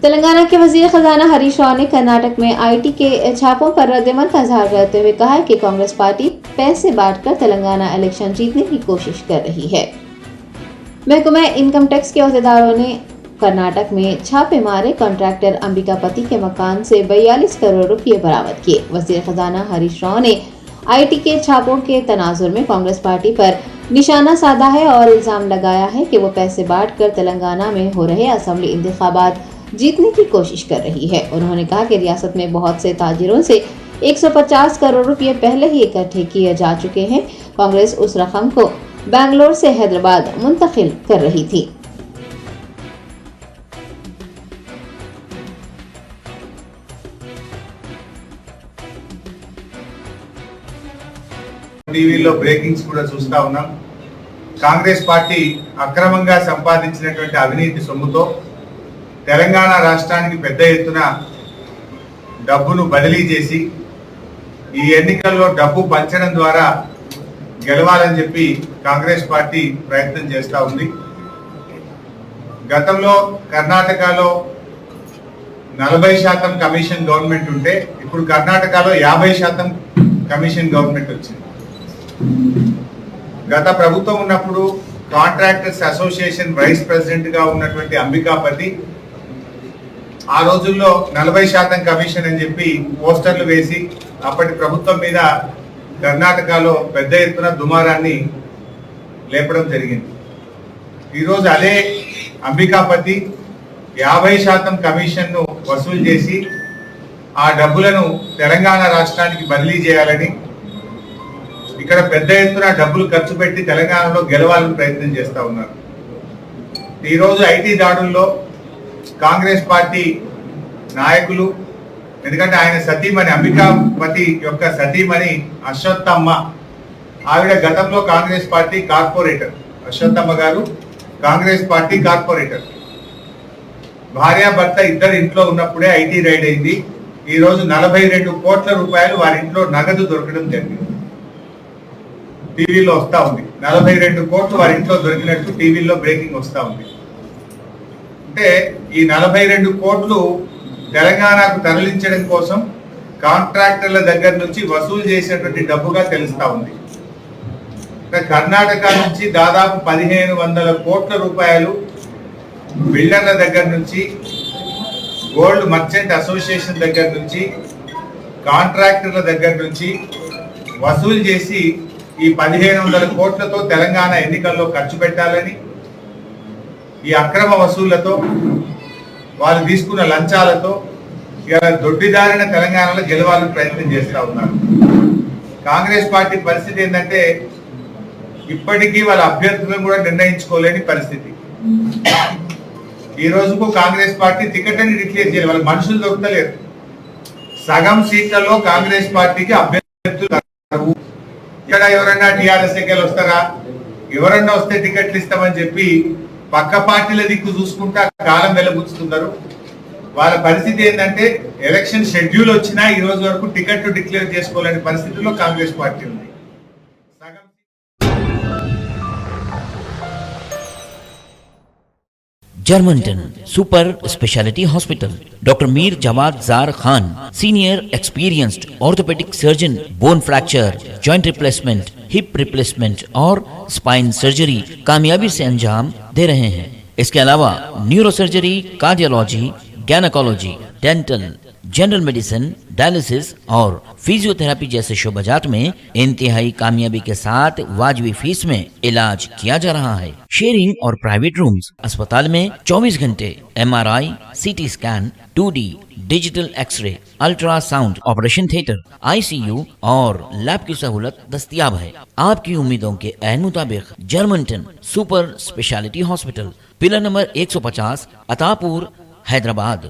तेलंगाना के वजीर खजाना हरीश राव ने कर्नाटक में आईटी के छापों पर रद्दमन का इजहार करते हुए कहा है कि कांग्रेस पार्टी पैसे बांटकर तेलंगाना इलेक्शन जीतने की कोशिश कर रही है। महकमा इनकम टैक्स के अहदेदारों ने कर्नाटक में छापे मारे कॉन्ट्रैक्टर अंबिकापति के मकान से 42 करोड़ रुपये बरामद किए। वजीर खजाना हरीश राव ने आईटी के छापों के तनाजुर में कांग्रेस पार्टी पर निशाना साधा है और इल्जाम लगाया है कि वो पैसे बांटकर तेलंगाना में हो रहे असेंबली इंतखाबात जीतने की कोशिश कर रही है। उन्होंने कहा कि रियासत में बहुत से ताजिरों से 150 करोड़ रुपए पहले ही इकट्ठे किए जा चुके हैं। कांग्रेस उस रकम को बेंगलोर से हैदराबाद मुंतकिल कर रही थी। టీవీలో బ్రేకింగ్స్ కూడా చూస్తా ఉన్నాం। కాంగ్రెస్ పార్టీ అక్రమంగా సంపాదించినటువంటి అవినీతి సొమ్ముతో తెలంగాణ రాష్ట్రానికి పెద్ద ఎత్తున డబ్బును బదిలీ చేసి ఈ ఎన్నికల్లో డబ్బు పంచడం ద్వారా గెలవాలని చెప్పి కాంగ్రెస్ పార్టీ ప్రయత్నం చేస్తూ ఉంది। గతంలో కర్ణాటకలో 40% కమిషన్ గవర్నమెంట్ ఉంటే ఇప్పుడు కర్ణాటకలో 50% కమిషన్ గవర్నమెంట్ వచ్చింది। గత ప్రభుత్వం ఉన్నప్పుడు కాంట్రాక్టర్స్ అసోసియేషన్ వైస్ ప్రెసిడెంట్ గా ఉన్నటువంటి అంబికాపతి ఆ రోజుల్లో 40% కమిషన్ అని చెప్పి పోస్టర్లు వేసి అప్పటి ప్రభుత్వం మీద కర్ణాటకలో పెద్ద ఎత్తున దుమారాన్ని లేపడం జరిగింది। ఈరోజు అదే అంబికాపతి 50% కమిషన్ను వసూలు చేసి ఆ డబ్బులను తెలంగాణ రాష్ట్రానికి బదిలీ చేయాలని ఇక్కడ పెద్ద ఎత్తున డబ్బులు ఖర్చు పెట్టి తెలంగాణలో గెలవాలని ప్రయత్నం చేస్తూ ఉన్నారు। ఈరోజు ఐటీ దాడుల్లో కాంగ్రెస్ పార్టీ నాయకులు, ఎందుకంటే ఆయన సతీమణి అంబికాపతి యొక్క సతీమణి అశ్వత్థమ్మ, ఆవిడ గతంలో కాంగ్రెస్ పార్టీ కార్పొరేటర్, అశ్వత్థమ్మ గారు కాంగ్రెస్ పార్టీ కార్పొరేటర్, భార్యాభర్త ఇద్దరు ఇంట్లో ఉన్నప్పుడే ఐటీ రైడ్ అయింది। ఈ రోజు 42 కోట్ల రూపాయలు వారి ఇంట్లో నగదు దొరకడం జరిగింది। టీవీలో వస్తా ఉంది 42 కోట్లు వారి ఇంట్లో దొరికినట్టు టీవీలో బ్రేకింగ్ వస్తా ఉంది। అంటే ఈ 42 కోట్లు తెలంగాణకు తరలించడం కోసం కాంట్రాక్టర్ల దగ్గర నుంచి వసూలు చేసినటువంటి డబ్బుగా తెలుస్తా ఉంది। కర్ణాటక నుంచి దాదాపు 1500 కోట్ల రూపాయలు బిల్డర్ల దగ్గర నుంచి, గోల్డ్ మర్చెంట్ అసోసియేషన్ దగ్గర నుంచి, కాంట్రాక్టర్ల దగ్గర నుంచి వసూలు చేసి ఈ 1500 కోట్లతో తెలంగాణ ఎన్నికల్లో ఖర్చు పెట్టాలని, ఈ అక్రమ వసూళ్లతో వాళ్ళు తీసుకున్న లంచాలతో ఇలా దొడ్డిదారిన తెలంగాణలో గెలవాలని ప్రయత్నం చేస్తూ ఉన్నారు। కాంగ్రెస్ పార్టీ పరిస్థితి ఏంటంటే ఇప్పటికీ వాళ్ళ అభ్యర్థులను కూడా నిర్ణయించుకోలేని పరిస్థితి। ఈ రోజుకు కాంగ్రెస్ పార్టీ టికెట్ అని డిక్లేర్ చేయాలి, వాళ్ళ మనుషులు దొరకలేరు। సగం సీట్లలో కాంగ్రెస్ పార్టీకి అభ్యర్థులు ఇక్కడ ఎవరన్నా టీఆర్ఎస్ ఎన్నికలు వస్తారా, ఎవరన్నా వస్తే టికెట్లు ఇస్తామని చెప్పి పక్క పార్టీల దిక్కు చూసుకుంటా కాలం వెలబుచ్చుతున్నారు। వాళ్ళ పరిస్థితి ఏంటంటే ఎలక్షన్ షెడ్యూల్ వచ్చినా ఈ రోజు వరకు టికెట్ డిక్లేర్ చేసుకోలేని పరిస్థితుల్లో కాంగ్రెస్ పార్టీ ఉంది। Germanton super speciality hospital, doctor Mir Jawad Zar Khan, senior experienced orthopaedic surgeon, bone fracture, joint replacement, hip replacement और स्पाइन सर्जरी कामयाबी से अंजाम दे रहे हैं। इसके अलावा neuro surgery, cardiology, gynaecology, dental, general medicine, dialysis और फिजियोथेरेपी जैसे शोबाजात में इंतहाई कामयाबी के साथ वाजबी फीस में इलाज किया जा रहा है। शेयरिंग और प्राइवेट रूम्स, अस्पताल में 24 घंटे MRI, CT scan, 2D digital x-ray, ultrasound, operation theatre, ICU और लैब की सहूलत दस्तयाब है। आपकी उम्मीदों के ऐन मुताबिक Germanton super speciality hospital, pillar number 150, Attapur, Hyderabad.